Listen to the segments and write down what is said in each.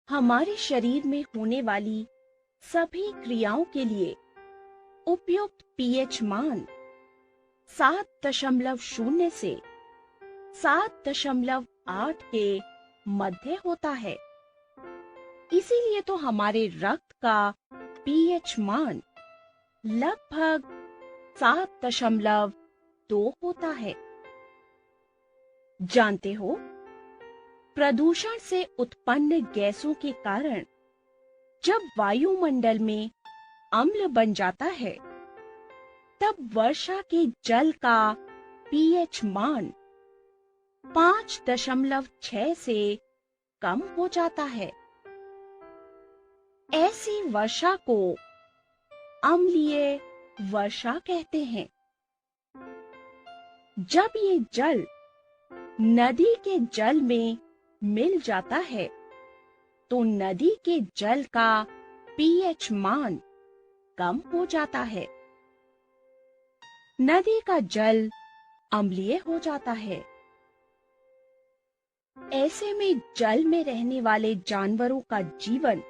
हमारे शरीर में होने वाली सभी क्रियाओं के लिए उपयुक्त पीएच मान 7.0 से 7.8 के मध्य होता है। इसीलिए तो हमारे रक्त का पीएच मान लगभग 7.2 होता है। जानते हो, प्रदूषण से उत्पन्न गैसों के कारण जब वायुमंडल में अम्ल बन जाता है, तब वर्षा के जल का पीएच मान 5.6 से कम हो जाता है। ऐसी वर्षा को अम्लीय वर्षा कहते हैं। जब ये जल नदी के जल में मिल जाता है, तो नदी के जल का पीएच मान कम हो जाता है। नदी का जल अम्लीय हो जाता है। ऐसे में जल में रहने वाले जानवरों का जीवन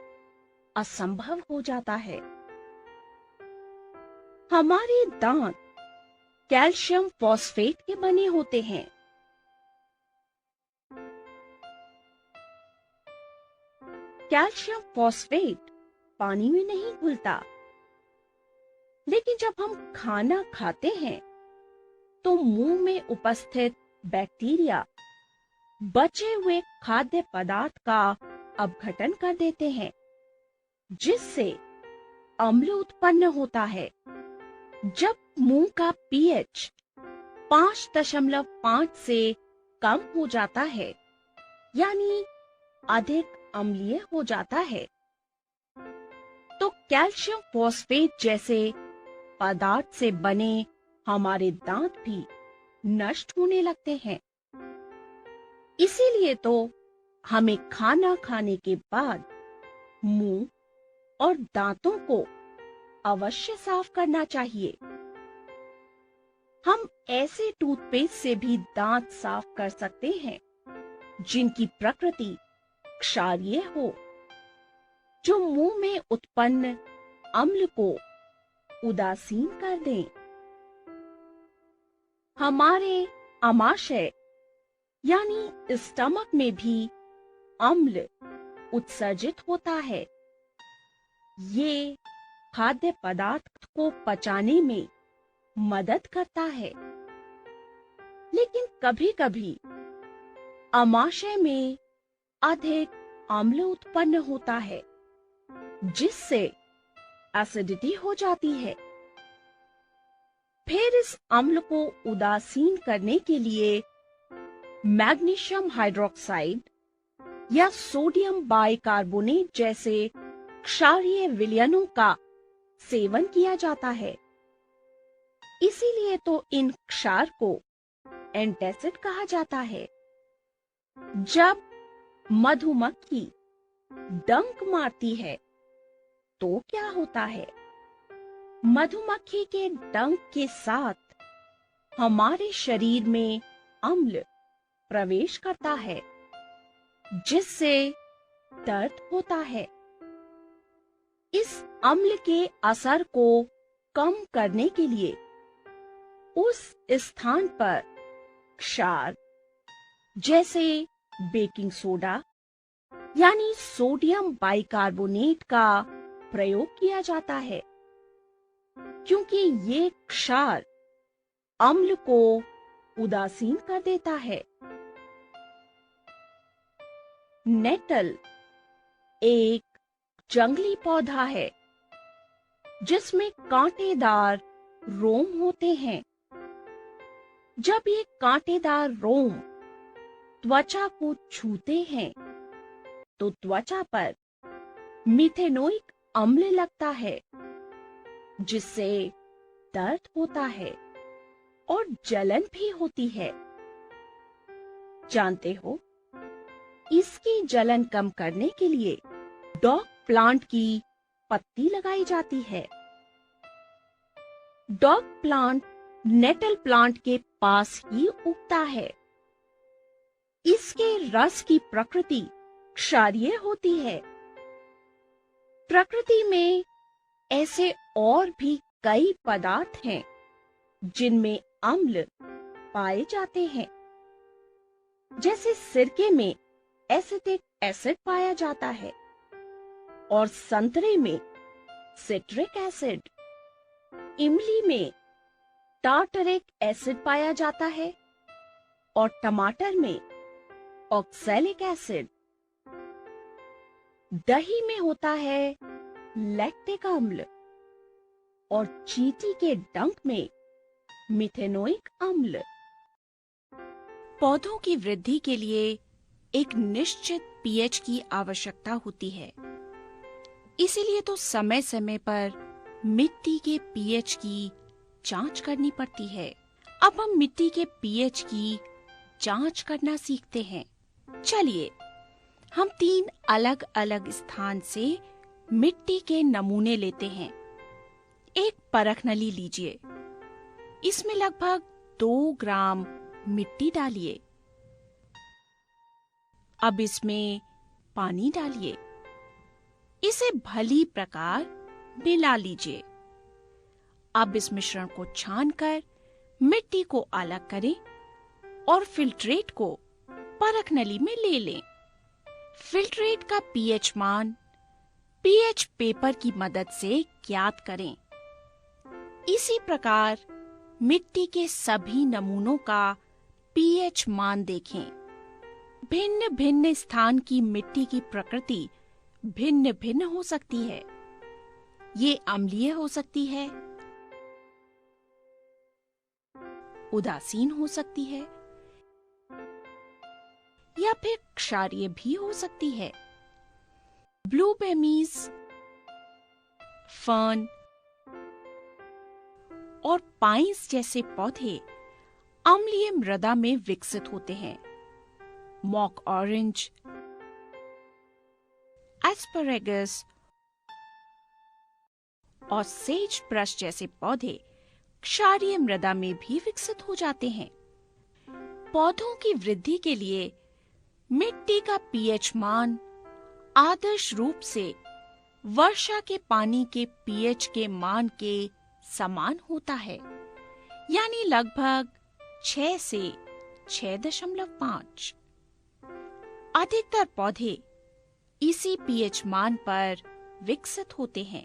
असंभव हो जाता है। हमारे दांत कैल्शियम फॉस्फेट के बने होते हैं। कैल्शियम फॉस्फेट पानी में नहीं घुलता, लेकिन जब हम खाना खाते हैं तो मुंह में उपस्थित बैक्टीरिया बचे हुए खाद्य पदार्थ का अपघटन कर देते हैं, जिससे अम्ल उत्पन्न होता है। जब मुंह का पीएच 5.5 से कम हो जाता है, यानी अधिक अम्लीय हो जाता है, तो कैल्शियम फॉस्फेट जैसे पदार्थ से बने हमारे दांत भी नष्ट होने लगते हैं। इसीलिए तो हमें खाना खाने के बाद मुंह और दांतों को अवश्य साफ करना चाहिए। हम ऐसे टूथपेस्ट से भी दांत साफ कर सकते हैं जिनकी प्रकृति क्षारीय हो, जो मुंह में उत्पन्न अम्ल को उदासीन कर दें। हमारे आमाशय यानी स्टमक में भी अम्ल उत्सर्जित होता है। ये खाद्य पदार्थ को पचाने में मदद करता है, लेकिन कभी-कभी आमाशय में अधिक अम्ल उत्पन्न होता है, जिससे एसिडिटी हो जाती है। फिर इस अम्ल को उदासीन करने के लिए मैग्नीशियम हाइड्रोक्साइड या सोडियम बाइकार्बोनेट जैसे क्षारीय विलयनों का सेवन किया जाता है। इसीलिए तो इन क्षार को एंटासिड कहा जाता है। जब मधुमक्खी डंक मारती है तो क्या होता है? मधुमक्खी के डंक के साथ हमारे शरीर में अम्ल प्रवेश करता है, जिससे दर्द होता है। इस अम्ल के असर को कम करने के लिए उस स्थान पर क्षार जैसे बेकिंग सोडा यानी सोडियम बाइकार्बोनेट का प्रयोग किया जाता है, क्योंकि ये क्षार अम्ल को उदासीन कर देता है। नेटल एक जंगली पौधा है जिसमें कांटेदार रोम होते हैं। जब ये कांटेदार रोम त्वचा को छूते हैं, तो त्वचा पर मिथेनोइक अम्ल लगता है, जिससे दर्द होता है और जलन भी होती है। जानते हो, इसकी जलन कम करने के लिए डॉग प्लांट की पत्ती लगाई जाती है। डॉग प्लांट नेटल प्लांट के पास ही उगता है। इसके रस की प्रकृति क्षारीय होती है। प्रकृति में ऐसे और भी कई पदार्थ हैं जिनमें अम्ल पाए जाते हैं। जैसे सिरके में एसिटिक एसिड पाया जाता है और संतरे में सिट्रिक एसिड, इमली में टार्टरिक एसिड पाया जाता है और टमाटर में ऑक्सैलिक एसिड। दही में होता है लैक्टिक अम्ल और चींटी के डंक में मिथेनोइक अम्ल। पौधों की वृद्धि के लिए एक निश्चित पीएच की आवश्यकता होती है। इसीलिए तो समय समय पर मिट्टी के पीएच की जांच करनी पड़ती है। अब हम मिट्टी के पीएच की जांच करना सीखते हैं। चलिए हम 3 अलग अलग स्थान से मिट्टी के नमूने लेते हैं। एक परख नली लीजिए। इसमें लगभग 2 ग्राम मिट्टी डालिए। अब इसमें पानी डालिए। इसे भली प्रकार मिला लीजिए। अब इस मिश्रण को छानकर मिट्टी को अलग करें और फिल्ट्रेट को परख नली में ले लें। फिल्ट्रेट का पीएच मान पीएच पेपर की मदद से ज्ञात करें। इसी प्रकार मिट्टी के सभी नमूनों का पीएच मान देखें। भिन्न भिन्न स्थान की मिट्टी की प्रकृति भिन्न भिन्न हो सकती है। ये अम्लीय हो सकती है, उदासीन हो सकती है या फिर क्षारीय भी हो सकती है। ब्लूबेमीज, फर्न और पाइन्स जैसे पौधे अम्लीय मृदा में विकसित होते हैं। मॉक ऑरेंज, एस्पैरागस और सेज ब्रश जैसे पौधे क्षारीय मृदा में भी विकसित हो जाते हैं। पौधों की वृद्धि के लिए मिट्टी का पीएच मान आदर्श रूप से वर्षा के पानी के पीएच के मान के समान होता है, यानी लगभग 6 से 6.5। अधिकतर पौधे इसी पीएच मान पर विकसित होते हैं।